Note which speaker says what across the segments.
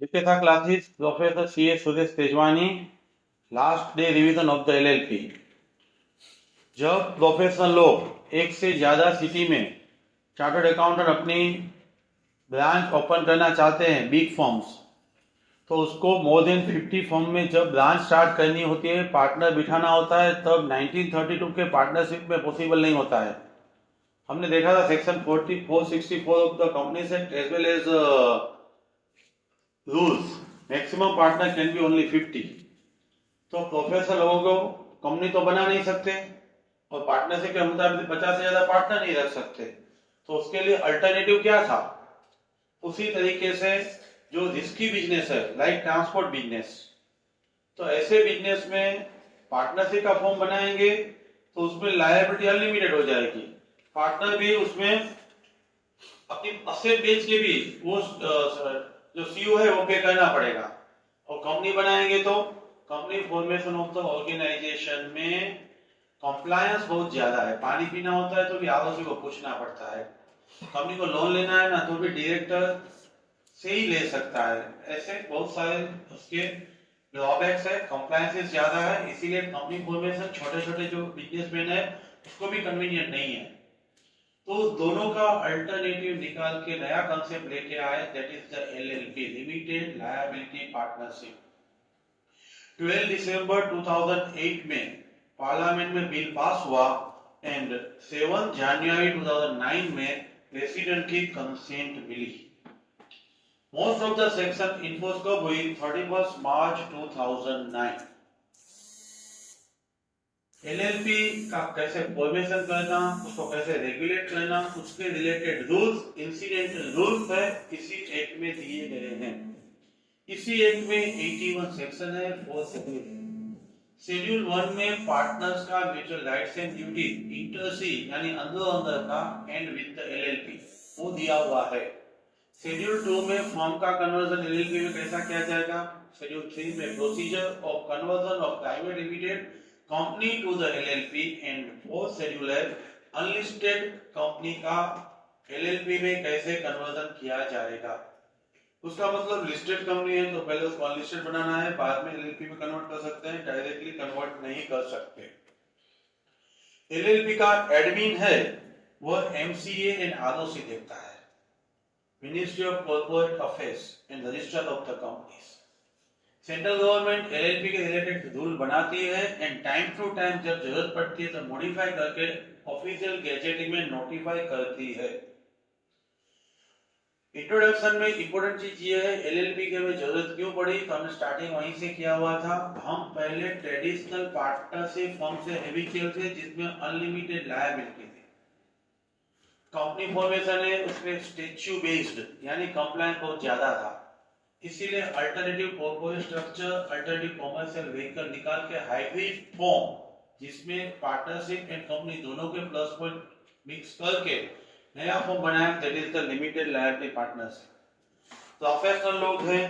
Speaker 1: Ipitha classes, Professor C.S. Sudesh Tejwani, last day revision of the LLP. जब professional लोग एक से ज़्यादा सिटी में चार्टर्ड अकाउंटेंट अपनी ब्रांच ओपन करना चाहते हैं, बिग फर्म्स, तो उसको मोर देन 50 फर्म में जब ब्रांच स्टार्ट करनी होती है, पार्टनर बिठाना होता है, तब 1932 के पार्टनरशिप में पॉसिबल नहीं होता है। हमने देखा था section 464 of the companies act as well as rules, maximum partner can be only 50। तो प्रोफेशनल लोगों को कंपनी तो बना नहीं सकते और पार्टनरशिप के मुताबिक 50 से ज्यादा पार्टनर नहीं रख सकते, तो उसके लिए अल्टरनेटिव क्या था? उसी तरीके से जो रिस्की बिजनेस है, लाइक ट्रांसपोर्ट बिजनेस, तो ऐसे बिजनेस में पार्टनरशिप का फॉर्म बनाएंगे तो उसमें लायबिलिटी अनलिमिटेड हो जाएगी। पार्टनर भी उसमें अपनी असेट बेच के भी वो जो सीईओ है वो पे करना पड़ेगा। और कंपनी बनाएंगे तो company formation of the organisation में कंप्लायंस बहुत ज्यादा है। पानी पीना होता है तो भी आरओसी को पूछना पड़ता है। कंपनी को लोन लेना है ना, तो भी डायरेक्टर से ही ले सकता है। ऐसे बहुत सारे उसके ड्रॉबैक्स है, कंप्लायंसेस ज्यादा है, इसीलिए कंपनी फॉर्मेशन छोटे छोटे जो बिजनेसमैन है उसको भी कन्वीनियंट नहीं है। तो दोनों का अल्टरनेटिव निकाल के नया कंसेप्ट लेके आए, that is the LLP, limited liability partnership. 12 दिसंबर 2008 में पार्लियामेंट में बिल पास हुआ एंड 7 जनवरी 2009 में प्रेसिडेंट की कंसेंट मिली। Most of the section enforce कब हुई? 31 मार्च 2009। एलएलपी का कैसे फॉर्मेशन करना, उसको कैसे रेगुलेट करना, उसके रिलेटेड रूल्स, इंसिडेंटल रूल्स है, इसी एक्ट में दिए गए हैं। इसी एक्ट में 81 सेक्शन है, 4 शेड्यूल है। शेड्यूल 1 में पार्टनर्स का म्यूचुअल राइट्स एंड ड्यूटी, इंटरसी यानी अंदर अंदर का, एंड विद द एलएलपी वो दिया हुआ है। शेड्यूल 2 में फर्म का कन्वर्जन एलएलपी में कैसा किया जाएगा। शेड्यूल 3 में procedure of conversion of private limited company to the LLP, and fourth schedule है अनलिस्टेड कंपनी का एलएलपी में कैसे कन्वर्जन किया जाएगा। उसका मतलब लिस्टेड कंपनी है तो पहले उसको अनलिस्टेड बनाना है, बाद में एलएलपी में कन्वर्ट कर सकते हैं, डायरेक्टली कन्वर्ट नहीं कर सकते। एलएलपी का एडमिन है वो एमसीए एंड आरओसी देखता है, ministry of corporate affairs and register of the companies. Central government LLP के रिलेटेड रूल बनाती है एंड टाइम टू टाइम जब जरूरत पड़ती है तो मॉडिफाई करके ऑफिशियल गैजेटिंग में नोटिफाई करती है। इंट्रोडक्शन में इंपोर्टेंट चीज ये है, एलएलपी के में जरूरत क्यों पड़ी, तो हमने स्टार्टिंग वहीं से किया हुआ था। हम पहले ट्रेडिशनल पार्टनरशिप फॉर्म से हैबिचुअल थे जिसमें अनलिमिटेड लायबिलिटी थी। कंपनी फॉर्मेशन है उसमें स्टैच्यू बेस्ड यानी कंप्लायंस बहुत ज्यादा था, इसीलिए alternative corporate structure, alternative commercial vehicle निकाल के हाइब्रिड फॉर्म जिसमें पार्टनरशिप एंड कंपनी दोनों के प्लस पॉइंट मिक्स करके नया फॉर्म बनाया, that is the limited liability partnership. Professional लोग हैं,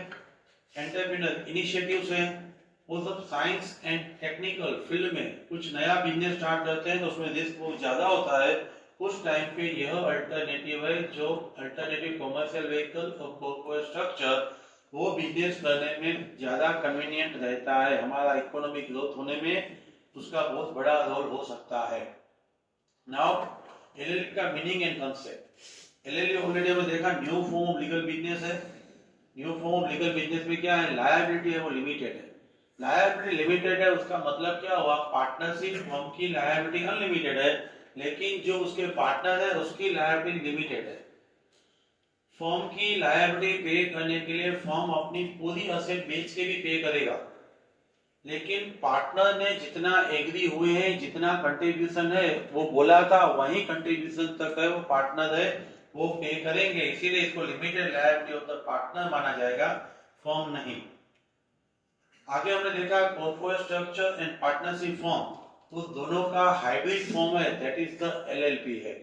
Speaker 1: एंटरप्रेन्योर इनिशिएटिव्स हैं, वो सब साइंस एंड टेक्निकल फील्ड में कुछ नया बिजनेस स्टार्ट करते हैं तो उसमें रिस्क बहुत ज्यादा होता है। उस टाइम पे यह अल्टरनेटिव है जो अल्टरनेटिव कमर्शियल व्हीकल और कॉर्पोरेट स्ट्रक्चर, वो बिजनेस करने में ज्यादा कन्वीनियंट रहता है। हमारा इकोनॉमिक ग्रोथ होने में उसका बहुत बड़ा रोल हो सकता है। नाउ एलएलपी का meaning and concept. LLP already हमने देखा new form of legal business है। New form of legal business में क्या है, लायबिलिटी है वो लिमिटेड है। लायबिलिटी लिमिटेड है उसका मतलब क्या हुआ, पार्टनरशिप फर्म की लायबिलिटी अनलिमिटेड है, लेकिन जो उसके पार्टनर है उसकी लायबिलिटी लिमिटेड है। फर्म की लायबिलिटी पे करने के लिए फर्म अपनी पूरी असेट बेच के भी पे करेगा, लेकिन पार्टनर ने जितना एग्री हुए हैं, जितना कंट्रीब्यूशन है वो बोला था वही कंट्रीब्यूशन तक है, वो पार्टनर है वो पे करेंगे, इसीलिए इसको limited liability of the partner माना जाएगा, फर्म नहीं। आगे हमने देखा corporate structure and partnership form, तो दोनों का हाइब्रिड फॉर्म है, दैट इज द एलएलपी है।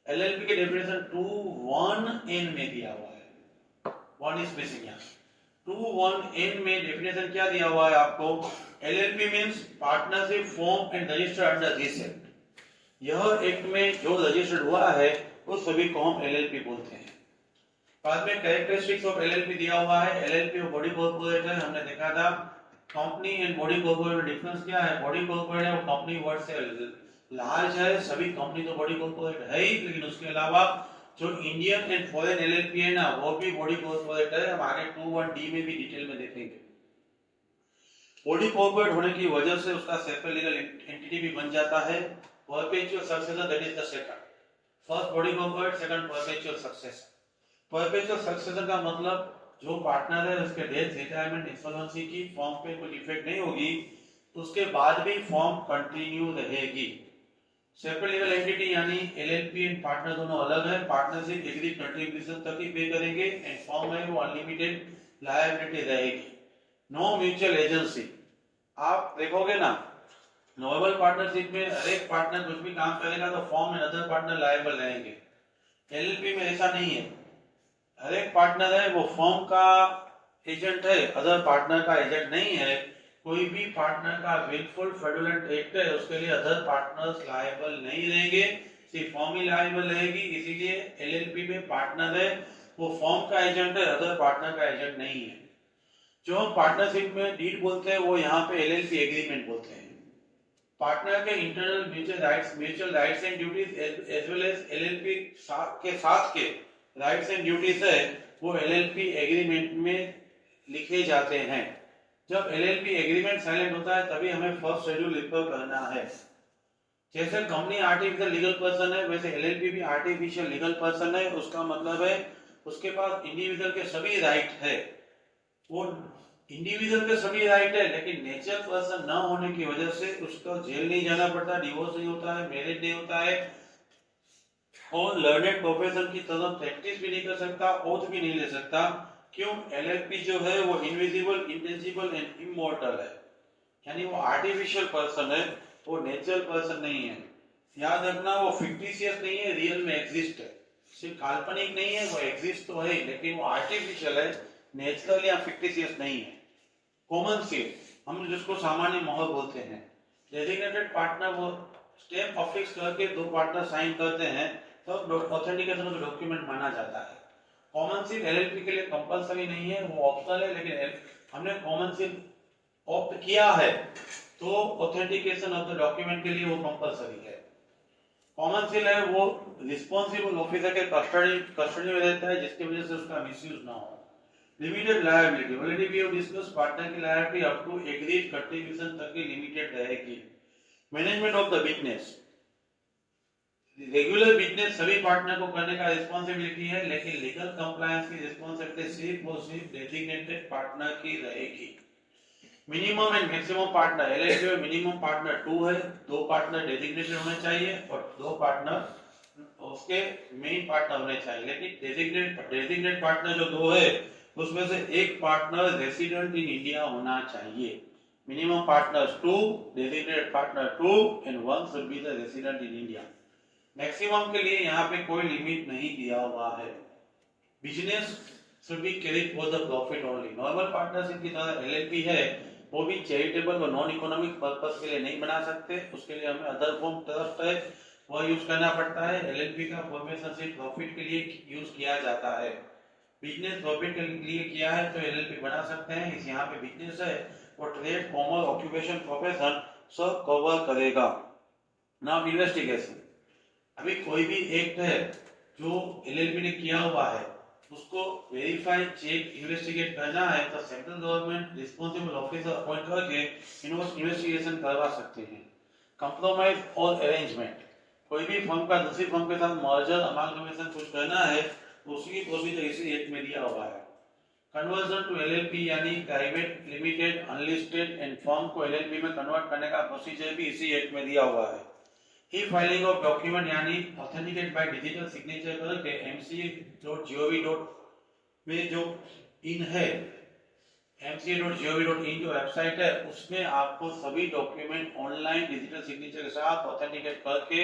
Speaker 1: एलएलपी के डेफिनेशन 2(1)(n) में दिया हुआ है, 1 इज मिसिंग यहाँ। 2(1)(n) में डेफिनेशन क्या दिया हुआ है आपको, LLP means partnership form and registered under this act. यह एक्ट में जो रजिस्टर्ड हुआ है उस सभी को हम एलएलपी बोलते हैं। बाद में कैरेक्टरिस्टिक्स ऑफ एलएलपी दिया हुआ है। एलएलपी और बॉडी कॉर्पोरेट है, हमने देखा था कंपनी एंड बॉडी कॉर्पोरेट में डिफरेंस क्या है। बॉडी कॉर्पोरेट है वो कंपनी वर्ड से लार्ज है, सभी कंपनी तो बॉडी कॉर्पोरेट है ही, लेकिन उसके अलावा जो इंडियन एंड फॉरेन एलएलपी है ना वो भी बॉडी कॉर्पोरेट है। हम आगे 2(1)D में भी डिटेल में देखेंगे। बॉडी कॉर्पोरेट होने की वजह से उसका सेपरेट लीगल एंटिटी भी बन जाता है। Perpetual successor that is the second, first body corporate, second perpetual successor. Perpetual successor का मतलब जो पार्टनर है उसके डेथ, रिटायरमेंट, इंसॉल्वेंसी की फॉर्म पे कोई इफेक्ट नहीं होगी, उसके बाद भी फॉर्म कंटिन्यू रहेगी। सेपरेट लीगल एंटिटी यानी एलएलपी एंड पार्टनर दोनों अलग है। पार्टनरशिप एग्री कंट्रीब्यूशन तक ही पे करेंगे एंड फॉर्म है वो अनलिमिटेड लायबिलिटी रहेगी। No mutual agency. आप देखोगे ना नॉर्मल पार्टनरशिप में हर एक पार्टनर कुछ भी काम करेगा तो form and other partner liable रहेंगे। एलएलपी में ऐसा नहीं है, हर एक पार्टनर है वो फॉर्म का एजेंट है, अदर पार्टनर का एजेंट नहीं है। कोई भी पार्टनर का विलफुल फ्रॉडुलेंट एक्ट है उसके लिए अदर पार्टनर्स लायबल नहीं रहेंगे, सिर्फ फॉर्म ही लायबल रहेगी। इसीलिए एलएलपी में पार्टनर है वो फॉर्म का एजेंट है, अदर पार्टनर का एजेंट नहीं है। जो हम पार्टनरशिप में डीड बोलते हैं वो यहाँ पे एलएलपी एग्रीमेंट बोलते हैं। पार्टनर के internal mutual rights and duties as well as LLP के साथ के राइट्स एंड ड्यूटीज है वो एलएलपी एग्रीमेंट में लिखे जाते हैं। जब एलएलपी एग्रीमेंट साइलेंट होता है तभी हमें फर्स्ट शेड्यूल रिफर करना है। जैसे कंपनी आर्टिफिशियल लीगल पर्सन है वैसे एलएलपी भी आर्टिफिशियल लीगल पर्सन है। उसका मतलब है उसके पास इंडिविजुअल के सभी राइट है, वो इंडिविजुअल के सभी राइट है, लेकिन नेचुरल पर्सन न होने की वजह से उसको जेल नहीं जाना पड़ता, डिवोर्स नहीं होता है, मैरिज नहीं होता है और लर्नेड प्रोफेशन की तरफ प्रैक्टिस भी नहीं कर सकता, ओथ भी नहीं ले सकता। क्यों? एलएलपी जो है वो इनविजिबल, इंटेंजिबल एंड इमॉर्टल है, यानी वो आर्टिफिशियल पर्सन है, वो नेचुरल पर्सन नहीं है। याद रखना वो फिक्टिशियस नहीं है, रियल में एग्जिस्ट है, सिर्फ काल्पनिक नहीं है, वो एग्जिस्ट तो है लेकिन वो आर्टिफिशियल है, नेचुरल या फिक्टिशियस नहीं है। कॉमन सील हम जिसको सामान्य मोहर बोलते हैं। डेजिग्नेटेड पार्टनर वो स्टेप अफिक्स करके दो पार्टनर साइन करते हैं तब ऑथेंटिकेशन ऑफ डॉक्यूमेंट माना जाता है। कॉमन सील एलएलपी के लिए कंपलसरी नहीं है, वो ऑप्शनल है, लेकिन हमने कॉमन सील ऑप्ट किया है तो ऑथेंटिकेशन ऑफ द डॉक्यूमेंट के लिए वो कंपलसरी है। कॉमन सील है वो रिस्पांसिबल ऑफिसर के कस्टडी में रहता है जिसकी वजह से उसका मिसयूज ना हो। Limited liability already we have discuss, partner की liability up to agreed contribution तक की लिमिटेड रहेगी। Management of the business, regular business सभी पार्टनर को करने का रिस्पांसिबिलिटी है, लेकिन लीगल कंप्लायंस की रिस्पांसिबिलिटी सिर्फ और सिर्फ डेजिग्नेटेड पार्टनर की रहेगी। Minimum and maximum partner LLP में मिनिमम पार्टनर 2 है, 2 पार्टनर डेजिग्नेटेड होने चाहिए और 2 पार्टनर उसके मेन पार्टनर होने चाहिए, लेकिन डेजिग्नेट पार्टनर जो 2 है उसमें से एक पार्टनर रेसिडेंट इन इंडिया होना चाहिए। Minimum partners 2, designated partner 2 and 1 should be the resident in India. Maximum के लिए यहाँ पे कोई लिमिट नहीं दिया हुआ है। Business should be carried for the profit only। Normal partnership की तरह एलएलपी है वो भी चैरिटेबल और नॉन इकोनॉमिक पर्पस के लिए नहीं बना सकते, उसके लिए हमें अदर फॉर्म ट्रस्ट है वह यूज करना पड़ता है। एलएलपी का फॉर्मेशन सिर्फ प्रॉफिट के लिए यूज किया जाता है। बिजनेस प्रॉफिट के लिए किया है तो एलएलपी बना सकते हैं। इस यहाँ पे बिजनेस है वो ट्रेड, कॉमर्स, ऑक्यूपेशन, प्रोफेशन सब कवर करेगा। नाउ इन्वेस्टिगेशन, अभी कोई भी एक्ट है जो एलएलपी ने किया हुआ है उसको वेरीफाई, चेक, इन्वेस्टिगेट करना है तो central government responsible officer appoint करके इन्वेस्टिगेशन करवा सकते हैं। कंप्रोमाइज और अरेंजमेंट, कोई भी फर्म का दूसरी फर्म के साथ मर्जर, अमालगमेशन कुछ करना है तो उसकी प्रोसीजर इसी एक्ट में दिया हुआ है। कन्वर्जन टू एलएलपी यानी private limited, unlisted and firm को एलएलपी में कन्वर्ट करने का प्रोसीजर भी इसी एक्ट में दिया हुआ है। ई फाइलिंग ऑफ डॉक्यूमेंट यानी ऑथेंटिकेट बाय डिजिटल सिग्नेचर करके mca.gov. में जो इन है mca.gov.in जो वेबसाइट है उसमें आपको सभी डॉक्यूमेंट ऑनलाइन डिजिटल सिग्नेचर के साथ ऑथेंटिकेट करके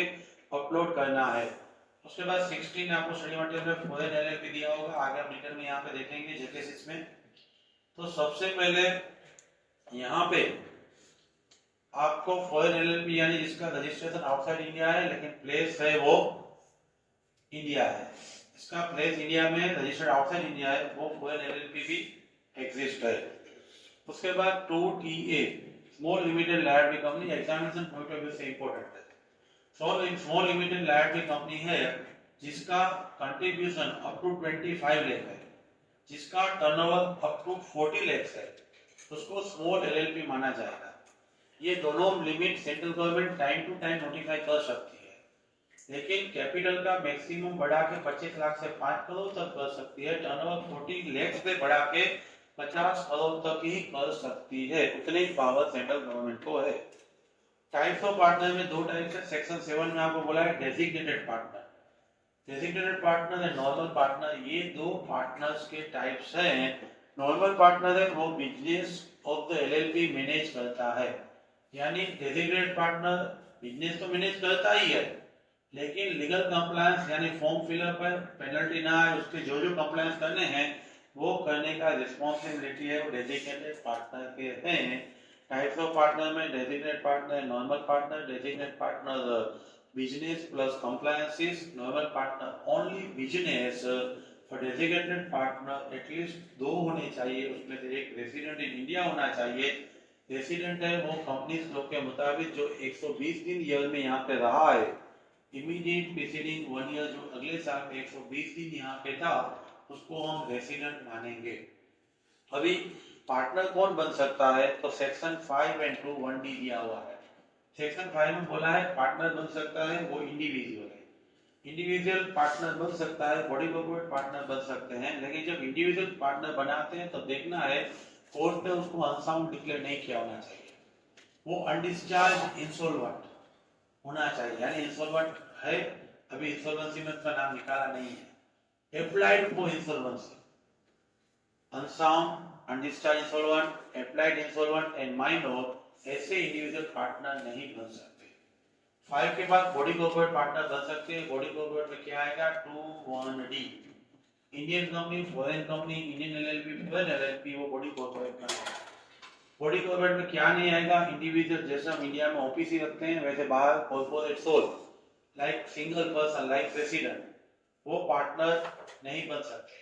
Speaker 1: अपलोड करना है। उसके बाद 16 आपको स्टडी मटेरियल में फॉरेन एलएलपी दिया होगा, आगे हम डिटेल में यहाँ पे देखेंगे जेकेसिस में। तो सबसे पहले यहाँ पे आपको फॉरेन एलएलपी यानी जिसका रजिस्ट्रेशन आउटसाइड इंडिया है लेकिन प्लेस है वो इंडिया है, इसका प्लेस इंडिया में रजिस्टर्ड आउटसाइड इंडिया है, वो फॉरेन एलएलपी भी एग्जिस्ट है। उसके बाद 2TA small limited liability company, examination point of view से इंपॉर्टेंट है। स्मॉल लिमिटेड लायबिलिटी कंपनी है जिसका कंट्रीब्यूशन अप टू 25 लाख है, जिसका टर्नओवर अप टू 40 लाख है, उसको स्मॉल एलएलपी माना जाएगा। ये दोनों limit central government time to time notify कर सकती है, लेकिन कैपिटल का मैक्सिमम बढ़ा के 25 लाख से 5 करोड़ तक कर सकती है, टर्नओवर 40 लाख से बढ़ा के 50 करोड़ तक ही कर सकती है। उतने ही पावर सेंट्रल गवर्नमेंट को है। टाइप्स ऑफ पार्टनर में दो टाइप्स है। सेक्शन 7 में आपको बोला है डेजिग्नेटेड पार्टनर, डेजिग्नेटेड पार्टनर है नॉर्मल पार्टनर। ये दो पार्टनर्स के टाइप्स हैं। नॉर्मल पार्टनर है वो business of the LLP manage करता है, यानी डेजिग्नेटेड पार्टनर बिजनेस तो मैनेज करता ही है, लेकिन लीगल कंप्लायंस यानी फॉर्म फिलअप है, पेनल्टी ना है, उसके जो जो कंप्लायंस करने हैं वो करने का रिस्पांसिबिलिटी है वो डेजिग्नेटेड पार्टनर के हैं। टाइप्स ऑफ पार्टनर में designated partner, normal partner, designated partner business plus compliances, normal partner only business. For designated partner at least 2 होने चाहिए, उसमें से एक रेसिडेंट इन इंडिया होना चाहिए। रेसिडेंट है वो कंपनीज लॉ के मुताबिक जो 120 दिन ईयर में यहाँ पे रहा है, इमीडिएट प्रीसीडिंग 1 ईयर, जो अगले साल में 120 दिन यहाँ पे था, उसको हम रेसिडेंट मानेंगे। अभी पार्टनर कौन बन सकता है, तो सेक्शन 5 एंड 2 1D दिया हुआ है। सेक्शन 5 में बोला है पार्टनर बन सकता है वो इंडिविजुअल है, इंडिविजुअल पार्टनर बन सकता है, बॉडी कॉर्पोरेट पार्टनर बन सकते हैं, लेकिन जब इंडिविजुअल पार्टनर बनाते हैं तब देखना है कोर्ट ने उसको अनसाउंड डिक्लेयर नहीं किया होना चाहिए, वो अनडिस्चार्ज इंसॉल्वेंट होना चाहिए, यानी इंसॉल्वेंट है, अभी इंसॉल्वेंसी में उसका नाम निकाला नहीं है। Applied for insolvency, unsound, undischarged insolvent, applied insolvent and minor, ऐसे इंडिविजुअल पार्टनर नहीं बन सकते। 5 के बाद बॉडी कॉर्पोरेट पार्टनर बन सकते हैं। बॉडी कॉर्पोरेट में क्या आएगा, 2(1)D, Indian company, foreign company, Indian LLP, foreign LLP, वो बॉडी कॉर्पोरेट में आएगा। बॉडी कॉर्पोरेट में क्या नहीं आएगा, इंडिविजुअल, जैसे हम इंडिया में ओपीसी रखते हैं वैसे बाहर corporate sole, like single person, like president, वो पार्टनर नहीं बन सकते।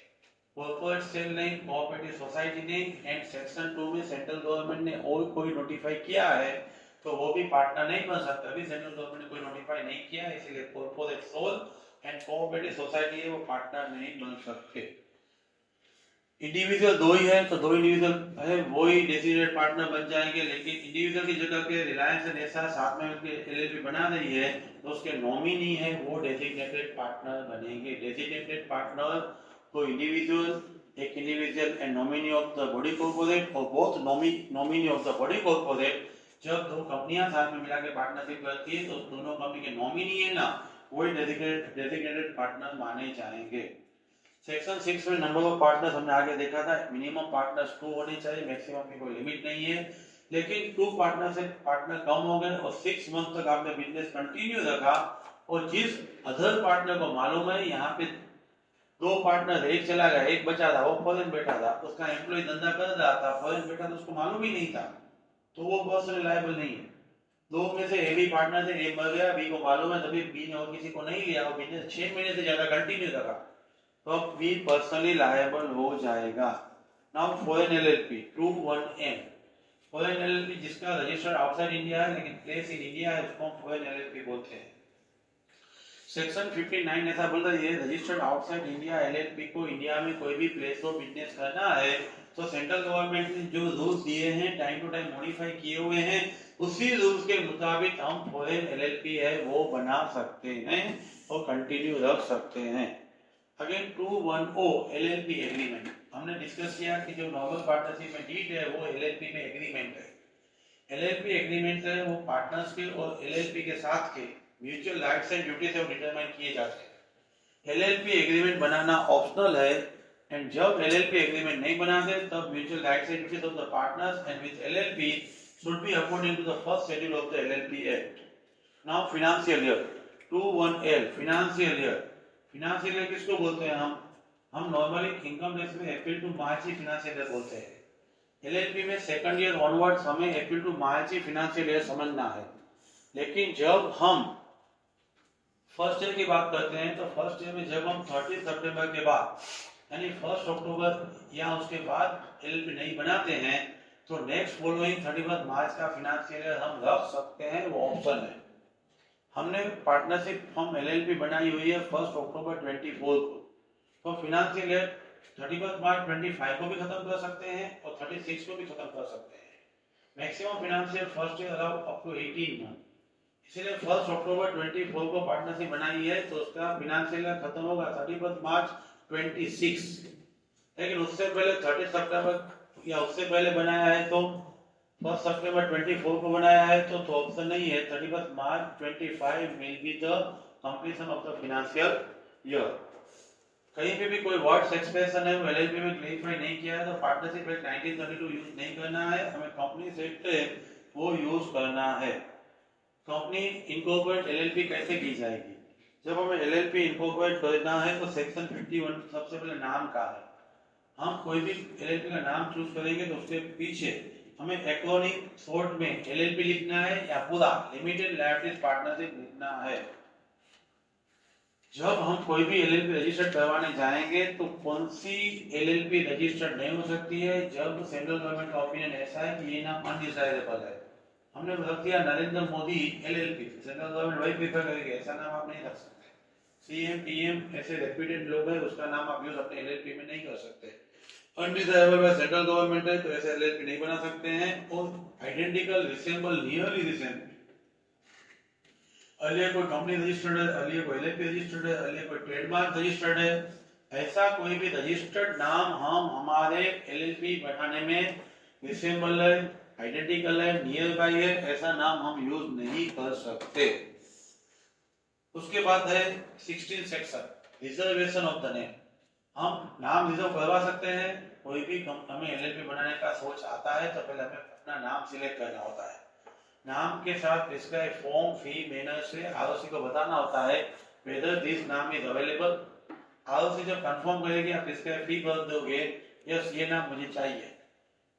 Speaker 1: कॉर्पोरेट सेल नहीं, कोऑपरेटिव सोसाइटी नहीं, एंड सेक्शन 2 में सेंट्रल गवर्नमेंट ने और कोई नोटिफाई किया है तो वो भी पार्टनर नहीं बन सकता। अभी सेंट्रल गवर्नमेंट ने कोई नोटिफाई नहीं किया है, इसलिए corporate sole and cooperative society है वो पार्टनर नहीं बन सकते। इंडिविजुअल 2 ही है तो 2 इंडिविजुअल है वो ही डेजिग्नेटेड पार्टनर बन जाएंगे, लेकिन इंडिविजुअल की जगह के रिलायंस एंड ऐसा साथ में मिलकर एलएलपी बना रही है तो उसके नॉमिनी है वो डेजिग्नेटेड पार्टनर बनेंगे। डेजिग्नेटेड पार्टनर को इंडिविजुअल, एक individual and nominee of the body corporate, और both nominee of the body corporate, जब दो कंपनियां साथ में मिला के पार्टनरशिप करती है तो दोनों कंपनी के नॉमिनी है ना वही डेजिग्नेटेड पार्टनर माने जाएंगे। सेक्शन 6 में नंबर ऑफ पार्टनर्स हमने आगे देखा था, मिनिमम पार्टनर्स 2 होने चाहिए, मैक्सिमम की कोई लिमिट नहीं है, लेकिन 2 पार्टनर से पार्टनर कम हो गए और 6 मंथ तक आपने बिजनेस कंटिन्यू रखा और जिस अदर पार्टनर को मालूम है यहाँ पे 2 पार्टनर, एक चला गया, एक बचा था, वो फॉरेन बैठा था, उसका एम्प्लॉय धंधा कर रहा था, फॉरेन बैठा था, उसको मालूम ही नहीं था, तो वो पर्सन लायबल नहीं है। 2 में से ए भी पार्टनर थे, ए मर गया, बी को मालूम है, तभी बी ने और किसी को नहीं लिया, वो बिजनेस 6 महीने से ज्यादा कंटिन्यू रखा, तो अब बी पर्सनली लायबल हो जाएगा। Now foreign LLP 2(1)M, foreign LLP जिसका रजिस्टर्ड आउटसाइड इंडिया है लेकिन प्लेस इन इंडिया है उसको फॉरेन एलएलपी बोलते हैं। सेक्शन 59 ऐसा बोल रहा है रजिस्टर्ड आउटसाइड इंडिया एलएलपी को इंडिया में कोई भी प्लेस ऑफ बिजनेस करना है तो सेंट्रल गवर्नमेंट ने जो रूल्स दिए हैं टाइम टू टाइम मॉडिफाई किए हुए हैं, उसी रूल्स के मुताबिक हम फॉरेन एलएलपी है वो बना सकते हैं और कंटिन्यू रख सकते हैं। अगेन 2(1)O एलएलपी एग्रीमेंट, हमने डिस्कस किया कि जो नॉर्मल पार्टनरशिप में डीड है वो एलएलपी में एग्रीमेंट है। एलएलपी एग्रीमेंट है वो पार्टनर्स के और एलएलपी के साथ के म्यूचुअल राइट्स एंड ड्यूटीज से डिटरमाइन किए जाते हैं। एलएलपी एग्रीमेंट बनाना ऑप्शनल है एंड जब एलएलपी एग्रीमेंट नहीं बनाते तब mutual rights and duties of the partners and with LLP should be according to the first schedule of the LLP act. Now financial year 2(1)L financial year, financial year किसको बोलते हैं हम normally income tax में April to March ही financial year बोलते हैं। LLP में second year onwards हमें अप्रैल टू मार्च ही फाइनेंशियल ईयर समझना है, लेकिन जब हम फर्स्ट ईयर की बात करते हैं तो फर्स्ट ईयर में जब हम 30 सितंबर के बाद यानी 1 अक्टूबर या उसके बाद एलएलपी नहीं बनाते हैं तो नेक्स्ट फॉलोइंग 31 मार्च का फाइनेंशियल ईयर हम रख सकते हैं, वो ऑप्शन है। हमने पार्टनरशिप फॉर्म एलएलपी बनाई हुई है 1 अक्टूबर 24 को, तो फाइनेंशियल ईयर 31 मार्च 25 को भी खत्म कर सकते हैं और 36 को भी खत्म कर सकते हैं। Maximum financial first year allow up to 18 month, इसलिए 1 अक्टूबर 24 को पार्टनरशिप बनाई है तो उसका फाइनेंशियल ईयर खत्म होगा 31 मार्च 26। लेकिन उससे पहले 30 सितंबर या उससे पहले बनाया है तो 1 सितंबर 24 को बनाया है तो ऑप्शन नहीं है। 31 मार्च 25 will be the completion of the financial year. कहीं पे भी कोई वर्ड्स एक्सप्रेशन है वो एलएलपी में क्लेरिफाई नहीं किया है तो पार्टनरशिप एक्ट 1932 यूज नहीं करना है, हमें कंपनी एक्ट है वो यूज करना है। कंपनी इनकॉर्पोरेट एलएलपी कैसे की जाएगी? जब हमें एलएलपी इनकॉर्पोरेट करना है तो सेक्शन 51 सबसे पहले नाम का है। हम कोई भी एलएलपी का नाम चूज करेंगे तो उसके पीछे हमें एक्रोनिम शॉर्ट में एलएलपी लिखना है या पूरा लिमिटेड लायबिलिटीज पार्टनरशिप लिखना है। जब हम कोई भी एलएलपी रजिस्टर्ड करवाने जाएंगे तो कौन सी एलएलपी रजिस्टर्ड नहीं हो सकती है? जब सेंट्रल गवर्नमेंट का ओपिनियन ऐसा है कि ये नाम अनडिजायरेबल है। हमने रख दिया Narendra Modi LLP, central government वही प्रेफर करेगी, ऐसा नाम आप नहीं रख सकते। सीएम पीएम ऐसे रेप्यूटेड लोग हैं, उसका नाम आप यूज अपने एलएलपी में नहीं कर सकते। अनडिजायरेबल बाय सेंट्रल गवर्नमेंट है तो ऐसे एलएलपी नहीं बना सकते हैं। और आइडेंटिकल, रिसेम्बल, नियरली रिसेम्बल, अलिए कोई कंपनी रजिस्टर्ड है, अलिए कोई एलएलपी रजिस्टर्ड है, अलिए कोई ट्रेडमार्क रजिस्टर्ड है, ऐसा कोई भी रजिस्टर्ड नाम हम हमारे एलएलपी बनाने में रिसेम्बल है, आइडेंटिकल है, नियर बाय है, ऐसा नाम हम यूज नहीं कर सकते। उसके बाद है 16 section reservation of the name. हम नाम रिजर्व करवा सकते हैं। कोई भी हमें एलएलपी बनाने का सोच आता है तो पहले हमें अपना नाम सिलेक्ट करना होता है। नाम के साथ इसका फॉर्म, फी, मैनर से आरओसी को बताना होता है whether this नाम इज अवेलेबल। आरओसी जब कंफर्म करेगी आप इसका फी भर दोगे, यस ये नाम मुझे चाहिए।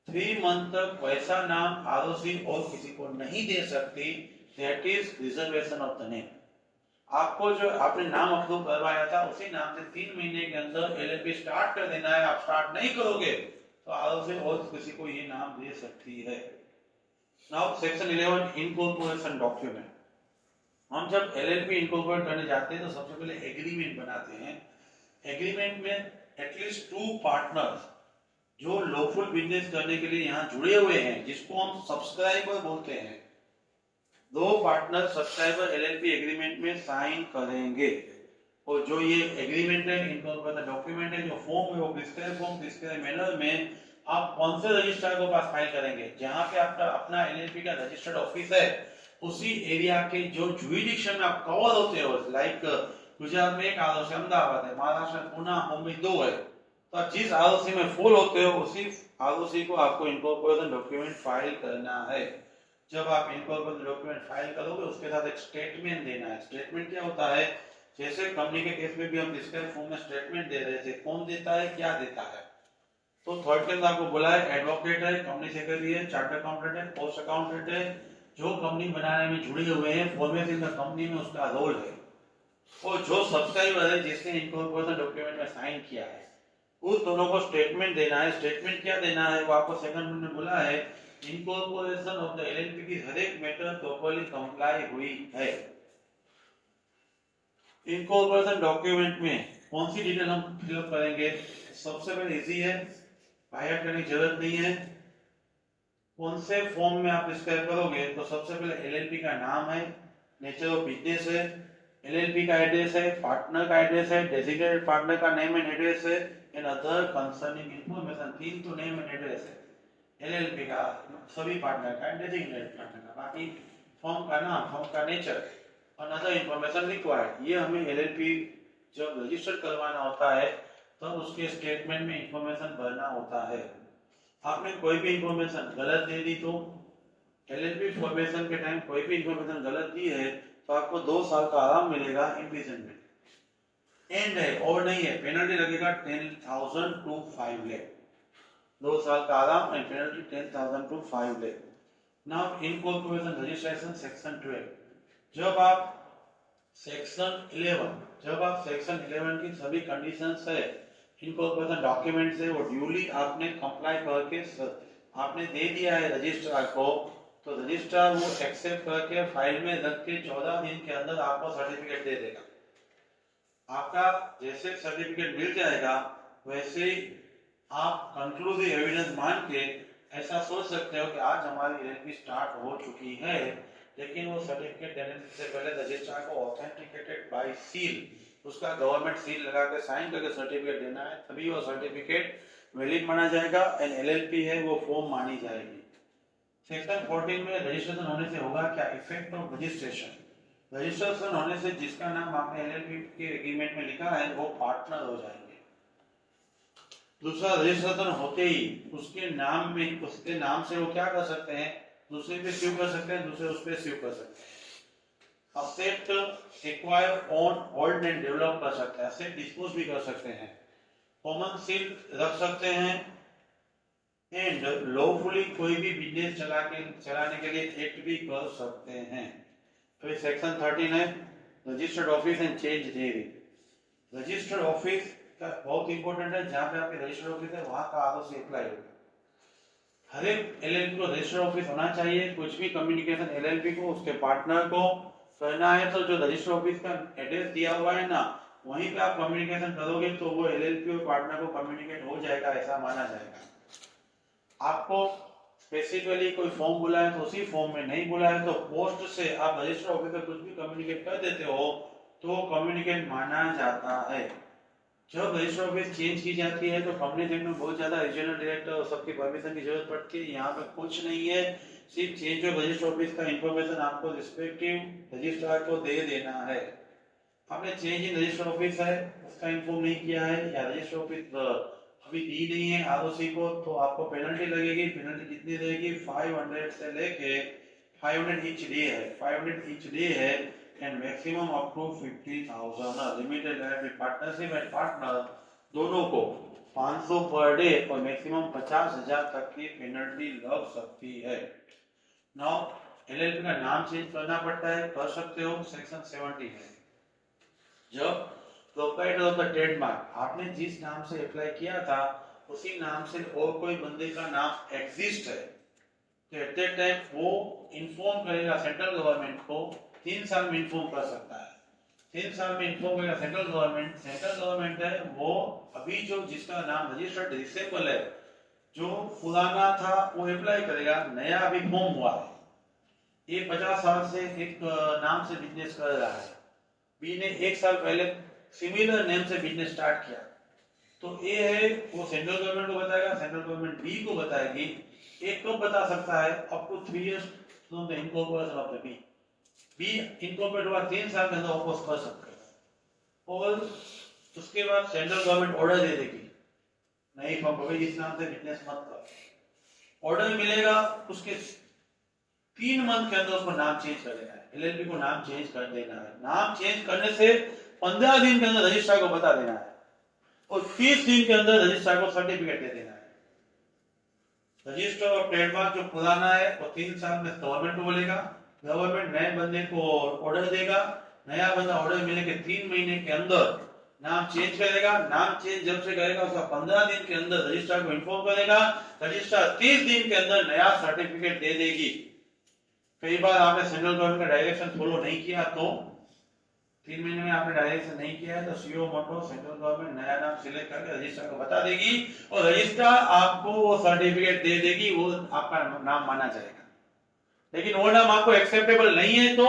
Speaker 1: 3 मंथ तक वैसा नाम आरओसी और किसी को नहीं दे सकती, that is reservation of the name. आपको जो आपने नाम अप्रूव करवाया था उसी नाम से 3 महीने के अंदर एलएलपी स्टार्ट कर देना है। आप स्टार्ट नहीं करोगे तो आरओसी और किसी को ये नाम दे सकती है। Now section 11 incorporation document. हम जब एलएलपी इनकॉर्पोरेट करने जाते हैं तो सबसे पहले एग्रीमेंट बनाते हैं। एग्रीमेंट में एटलीस्ट 2 पार्टनर्स जो लॉफुल बिजनेस करने के लिए यहाँ जुड़े हुए हैं, जिसको हम सब्सक्राइबर बोलते हैं, 2 पार्टनर सब्सक्राइबर एलएलपी एग्रीमेंट में साइन करेंगे। और जो ये एग्रीमेंट है, इनकॉर्पोरेशन डॉक्यूमेंट है, जो फॉर्म है वो प्रिस्क्राइब फॉर्म, प्रिस्क्राइब मैनर में आप कौन से रजिस्ट्रार को पास फाइल करेंगे? जहां पे आपका अपना एलएलपी का रजिस्टर्ड ऑफिस है उसी एरिया के जो जुरिडिक्शन में आप कवर होते हो, लाइक गुजरात में एक आरओसी अहमदाबाद है, महाराष्ट्र में पुणे, मुंबई 2 है, तो आप जिस आरओसी में फॉल होते हो उसी आरओसी को आपको इनकॉर्पोरेशन डॉक्यूमेंट फाइल करना है। जब आप इनकॉर्पोरेशन डॉक्यूमेंट फाइल करोगे उसके साथ एक स्टेटमेंट देना है। स्टेटमेंट क्या होता है? जैसे कंपनी के केस में भी हम प्रिस्क्राइब फॉर्म में स्टेटमेंट दे रहे थे, कौन देता है, क्या देता है। तो थर्ड के अंदर आपको बोला है एडवोकेट है, कंपनी सेक्रेटरी है, चार्टर्ड अकाउंटेंट है, पोस्ट अकाउंटेंट है, जो कंपनी बनाने में जुड़े हुए हैं, फॉर्मेट इन द कंपनी में उसका रोल है। और जो सब्सक्राइबर है जिसने इनकॉर्पोरेशन डॉक्यूमेंट में साइन किया है, उस दोनों को स्टेटमेंट देना है। स्टेटमेंट क्या देना है वो आपको सेकंड में बोला है, इनकॉर्पोरेशन ऑफ द एलएलपी की हर एक मैटर प्रॉपर्ली कंप्लाई हुई है। इनकॉर्पोरेशन डॉक्यूमेंट में कौन सी डिटेल हम फिलअप करेंगे? सबसे पहले इजी है, बायट करने की जरूरत नहीं है। कौन से फॉर्म में आप प्रिस्क्राइब करोगे तो सबसे पहले एलएलपी का नाम है, नेचर ऑफ बिजनेस है, एलएलपी का एड्रेस है, पार्टनर का एड्रेस है, डेजिग्नेटेड पार्टनर का नेम एंड एड्रेस है, एंड अदर कंसर्निंग इंफॉर्मेशन। 3 तो नेम एंड एड्रेस है एलएलपी का, सभी पार्टनर का, डेजिग्नेटेड पार्टनर का, बाकी फॉर्म का नाम, फॉर्म का नेचर, अनदर इंफॉर्मेशन रिक्वायर्ड। ये हमें एलएलपी जब रजिस्टर करवाना होता है तो उसके स्टेटमेंट में इंफॉर्मेशन भरना होता है। आपने कोई भी इंफॉर्मेशन गलत दे दी तो एलएलपी फॉर्मेशन के टाइम कोई भी इंफॉर्मेशन गलत दी है तो आपको 2 साल का आराम मिलेगा इम्प्रिजनमेंट, एंड है और नहीं है पेनल्टी लगेगा 10,000 to 5 लाख। 2 साल का आराम and penalty 10,000 to 5 lakh. Now incorporation registration section 12। जब आप सेक्शन 11, जब आप सेक्शन 11 की सभी कंडीशंस है, इनकॉर्पोरेशन डॉक्यूमेंट्स है, वो ड्यूली आपने कंप्लाई करके आपने दे दिया है रजिस्ट्रार को, तो रजिस्ट्रार वो एक्सेप्ट करके फाइल में रख के 14 दिन के अंदर आपको सर्टिफिकेट दे देगा। आपका जैसे सर्टिफिकेट मिल जाएगा वैसे ही आप कंक्लूसिव एविडेंस मान के ऐसा सोच सकते हो कि आज हमारी एलएलपी स्टार्ट हो चुकी है, लेकिन वो सर्टिफिकेट देने से पहले रजिस्ट्रार को ऑथेंटिकेटेड बाय सील, उसका गवर्नमेंट सील लगा के साइन करके सर्टिफिकेट देना है, तभी वो सर्टिफिकेट वैलिड माना जाएगा एंड एलएलपी है वो फॉर्म मानी जाएगी। सेक्शन 14 में रजिस्ट्रेशन होने से होगा क्या? इफेक्ट ऑफ रजिस्ट्रेशन, रजिस्ट्रेशन होने से जिसका नाम आपने एलएलपी के एग्रीमेंट में लिखा है वो पार्टनर हो जाएंगे। दूसरा, रजिस्ट्रेशन होते ही उसके नाम में, उसके नाम से वो क्या कर सकते हैं? दूसरे पे स्यू कर सकते हैं, दूसरे उस पे स्यू कर सकते हैं। Asset acquire, own, hold and develop कर सकते हैं, असेट डिस्पोज भी कर सकते हैं, कॉमन सील रख सकते हैं एंड लॉफुली कोई भी बिजनेस चलाने के लिए एक्ट भी कर सकते हैं। फिर सेक्शन 13 है registered office and change therein. Registered office का बहुत इंपॉर्टेंट है, जहां पे आपकी रजिस्टर्ड ऑफिस है वहां का आदर्श अप्लाई होगा। हर एक एलएलपी को रजिस्टर्ड ऑफिस होना चाहिए। कुछ भी कम्युनिकेशन एलएलपी को उसके पार्टनर को करना है तो जो रजिस्टर्ड ऑफिस का एड्रेस दिया हुआ है ना, वहीं पे आप कम्युनिकेशन करोगे तो वो एलएलपी और पार्टनर को कम्युनिकेट हो जाएगा, ऐसा माना जाएगा। आपको स्पेसिफिकली कोई फॉर्म बुला है तो उसी फॉर्म में नहीं बुला है तो पोस्ट से आप रजिस्टर्ड ऑफिस में कुछ भी कम्युनिकेट कर देते हो तो कम्युनिकेट माना जाता है। जब रजिस्टर ऑफिस चेंज की जाती है तो कंपनी में बहुत ज्यादा रीजनल डायरेक्टर और सबकी परमिशन की जरूरत पड़ती है। यहाँ पे कुछ नहीं है, सिर्फ चेंज ऑफ रजिस्टर ऑफिस का इंफॉर्मेशन आपको रिस्पेक्टिव रजिस्ट्रार को दे देना है। आपने चेंज इन रजिस्टर ऑफिस है उसका इन्फॉर्म नहीं किया है या रजिस्टर ऑफिस अभी दी नहीं है आरओसी को, तो आपको पेनल्टी लगेगी। पेनल्टी कितनी रहेगी? 500 से लेके 500 ईच डे है, 500 ईच डे है and maximum up to 50,000। Limited liability partnership and partner दोनों को 500 पर डे और मैक्सिमम 50,000 तक की पेनल्टी लग सकती है। नाउ एलएलपी का नाम चेंज करना पड़ता है, कर सकते हो, सेक्शन 70 है। जब प्रोप्राइटर ऑफ द ट्रेडमार्क, आपने जिस नाम से अप्लाई किया था उसी नाम से और कोई बंदे का नाम एग्जिस्ट है तो एट दैट टाइम वो इन्फॉर्म करेगा सेंट्रल गवर्नमेंट को, 3 साल में इन्फॉर्म कर सकता है। 3 साल में इन्फॉर्म करेगा सेंट्रल गवर्नमेंट। सेंट्रल गवर्नमेंट है वो अभी जो जिसका नाम रजिस्टर्ड डिसेबल है, जो पुराना था वो अप्लाई करेगा, नया अभी फॉर्म हुआ है, ये 50 साल से एक नाम से बिजनेस कर रहा है, बी ने 1 साल पहले सिमिलर नेम से बिजनेस स्टार्ट किया, तो ए है वो सेंट्रल गवर्नमेंट को बताएगा, सेंट्रल गवर्नमेंट बी को बताएगी। एक कब बता सकता है? Up to 3 years from the incorporation of the B. B incorporate हुआ 3 साल के अंदर ऑपोज कर सकते हैं और उसके बाद सेंट्रल गवर्नमेंट ऑर्डर दे देगी, नहीं फॉर्म को इस नाम से बिजनेस मत कर। ऑर्डर मिलेगा, उसके 3 मंथ के अंदर उसको नाम चेंज कर देना है, एलएलपी को नाम चेंज कर देना है। नाम चेंज करने से 15 दिन के अंदर रजिस्ट्रार को बता देना है और 30 दिन के अंदर रजिस्ट्रार को सर्टिफिकेट दे देना है। रजिस्टर ऑफ ट्रेडमार्क जो पुराना है वो 3 साल में गवर्नमेंट को बोलेगा, गवर्नमेंट नए बंदे को ऑर्डर देगा, नया बंदा ऑर्डर मिलने के 3 महीने के अंदर नाम चेंज करेगा। नाम चेंज जब से करेगा उसका 15 दिन के अंदर रजिस्ट्रार को इन्फॉर्म करेगा, रजिस्ट्रार 30 दिन के अंदर नया सर्टिफिकेट दे देगी। कई बार आपने सेंट्रल गवर्नमेंट का डायरेक्शन फॉलो नहीं किया तो 3 महीने में आपने डायरेक्शन नहीं किया है तो सीओ मोटो सेंट्रल गवर्नमेंट नया नाम सिलेक्ट करके रजिस्ट्रार को बता देगी और रजिस्ट्रार आपको वो सर्टिफिकेट दे देगी, वो आपका नाम माना जाएगा। लेकिन वो नाम आपको एक्सेप्टेबल नहीं है तो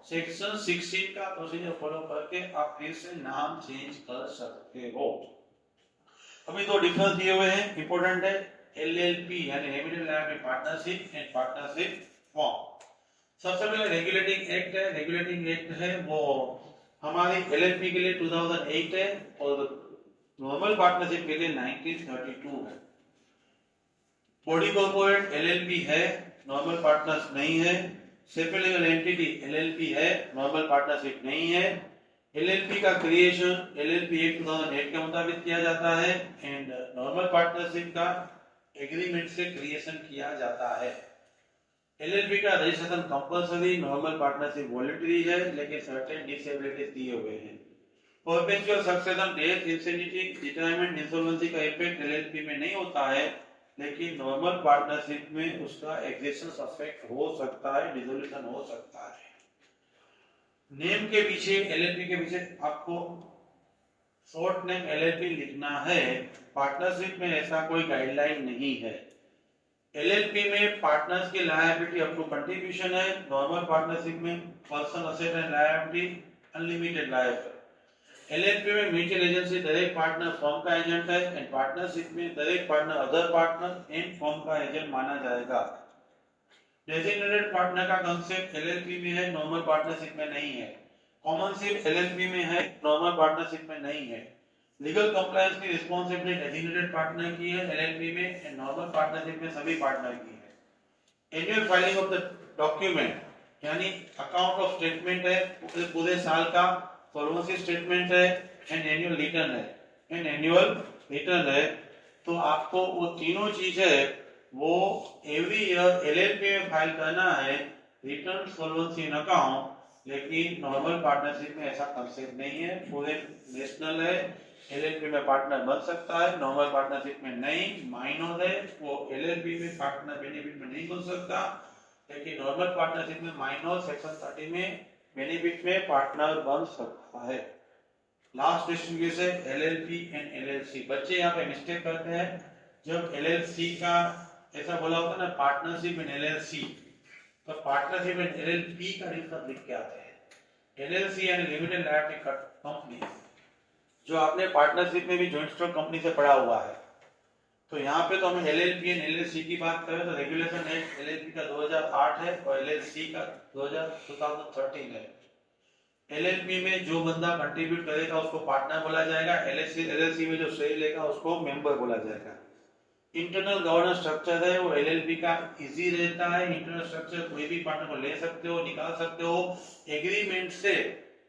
Speaker 1: सेक्शन 16 का प्रोसीजर फॉलो करके आप फिर से नाम चेंज कर सकते हो। अभी 2 डिफरेंस दिए हुए हैं, इंपॉर्टेंट है, एलएलपी यानी limited liability partnership and partnership form. सबसे पहले रेगुलेटिंग एक्ट है, रेगुलेटिंग एक्ट है वो हमारी एलएलपी के लिए 2008 है और नॉर्मल पार्टनरशिप के लिए 1932 है। बॉडी कॉर्पोरेट एलएलपी है, नॉर्मल पार्टनर्स नहीं है। सेपरेट लीगल एंटिटी एलएलपी है, नॉर्मल पार्टनरशिप नहीं है। एलएलपी का क्रिएशन एलएलपी एक्ट 2008 के मुताबिक किया जाता है एंड नॉर्मल पार्टनरशिप का एग्रीमेंट से क्रिएशन किया जाता है। एलएलपी का registration compulsory, normal partnership voluntary है, लेकिन सर्टेन डिसेबिलिटीज दिए हुए हैं। Perpetual succession, death, insanity, retirement, insolvency का इफेक्ट एलएलपी में नहीं होता है, लेकिन नॉर्मल पार्टनरशिप में उसका एक्जिस्टेंस अफेक्ट हो सकता है, डिसोल्यूशन हो सकता है। नेम के पीछे, एलएलपी के पीछे आपको शॉर्ट नेम एलएलपी लिखना है। पार्टनरशिप में ऐसा कोई गाइडलाइन नहीं है। एलएलपी में पार्टनर्स की लायबिलिटी अप टू कंट्रीब्यूशन है, नॉर्मल पार्टनरशिप में personal asset and liability unlimited liability. LLP में म्यूचुअल एजेंसी दरेक पार्टनर फर्म का एजेंट है, एंड पार्टनरशिप में दरेक partner other partner and firm का एजेंट माना जाएगा। डेजिग्नेटेड पार्टनर का कांसेप्ट एलएलपी में है, नॉर्मल पार्टनरशिप में नहीं है। कॉमनशिप एलएलपी में है, नॉर्मल पार्टनरशिप में नहीं है। लीगल कंप्लायंस की रिस्पांसिबिलिटी डेजिग्नेटेड पार्टनर की है एलएलपी में, एंड नॉर्मल पार्टनरशिप में सभी पार्टनर की है। Annual filing of the document, यानी अकाउंट ऑफ स्टेटमेंट है पूरे साल का, सॉल्वेंसी स्टेटमेंट है, एंड एनुअल रिटर्न है, तो आपको वो तीनों चीजें वो एवरी ईयर एलएलपी में फाइल करना है, रिटर्न, सॉल्वेंसी एंड अकाउंट। लेकिन नॉर्मल पार्टनरशिप में ऐसा कंसेप्ट नहीं है, पूरे नेशनल है, एलएलपी में पार्टनर बन सकता है, नॉर्मल पार्टनरशिप में नहीं। माइनर है वो एलएलपी में पार्टनर बेनिफिट में नहीं बन सकता, लेकिन नॉर्मल पार्टनरशिप में माइनर सेक्शन 30 में बेनिफिट में पार्टनर बन सकता है। लास्ट डिस्टिंग्विश है एलएलपी एंड एलएलसी। बच्चे यहाँ पे मिस्टेक करते हैं, जब एलएलसी का ऐसा बोला होता है ना पार्टनरशिप एंड एलएलसी, तो पार्टनरशिप एंड एलएलपी का डिफरेंस लिख के आते हैं। एलएलसी यानी लिमिटेड लायबिलिटी कंपनी, जो आपने पार्टनरशिप में भी जॉइंट स्टॉक कंपनी से पढ़ा हुआ है। तो यहाँ पे तो हम एलएलपी एंड एलएलसी की बात करें तो रेगुलेशन एक्ट एलएलपी का 2008 है और एलएलसी का 2013 है। एलएलपी में जो बंदा कंट्रीब्यूट करेगा उसको पार्टनर बोला जाएगा, एलएलसी में जो शेयर लेगा उसको मेंबर बोला जाएगा। इंटरनल गवर्नेंस स्ट्रक्चर है वो एलएलपी का इजी रहता है। इंटरनल स्ट्रक्चर कोई भी पार्टनर को ले सकते हो, निकाल सकते हो, एग्रीमेंट से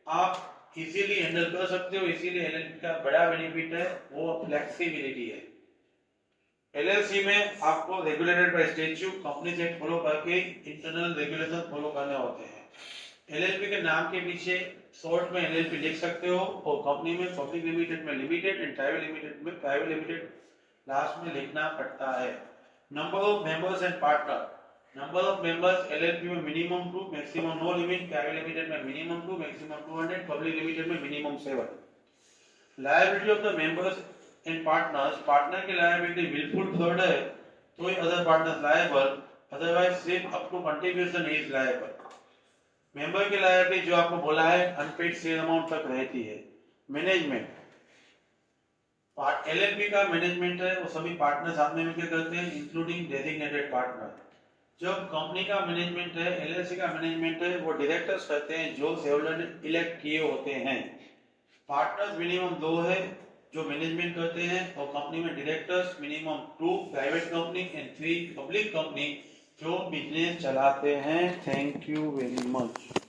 Speaker 1: आप इजीली हैंडल कर सकते हो, इसीलिए एलएलपी का बड़ा बेनिफिट है वो फ्लेक्सिबिलिटी है। एलएलसी में आपको regulated by statute company act follow करके इंटरनल रेगुलेशन फॉलो करने होते हैं। एलएलपी के नाम के पीछे शॉर्ट में एलएलपी लिख सकते हो, और कंपनी में पब्लिक लिमिटेड में लिमिटेड एंड प्राइवेट लिमिटेड में प्राइवेट लिमिटेड लास्ट में लिखना पड़ता है। Number of members and partner, number of members LLP में minimum 2, maximum no limit, private limited में मिनिमम 2, मैक्सिमम 200, पब्लिक लिमिटेड में minimum 7। Liability of the members and partners, partner की liability wilful fraud है तो ही अदर पार्टनर्स लायबल, अदरवाइज सिर्फ up to contribution is liable. Member की liability जो आपको बोला है अनपेड शेयर अमाउंट तक रहती है। मैनेजमेंट, एलएलपी का मैनेजमेंट है वो सभी पार्टनर सामने मिलकर करते हैं इंक्लूडिंग डेजिग्नेटेड पार्टनर। जब कंपनी का मैनेजमेंट है, एलएलसी का मैनेजमेंट है, वो डायरेक्टर्स करते हैं जो शेयरहोल्डर ने इलेक्ट किए होते हैं। पार्टनर्स मिनिमम 2 है जो मैनेजमेंट करते हैं, और कंपनी में directors minimum 2 private company and 3 public company जो बिजनेस चलाते हैं। Thank you very much.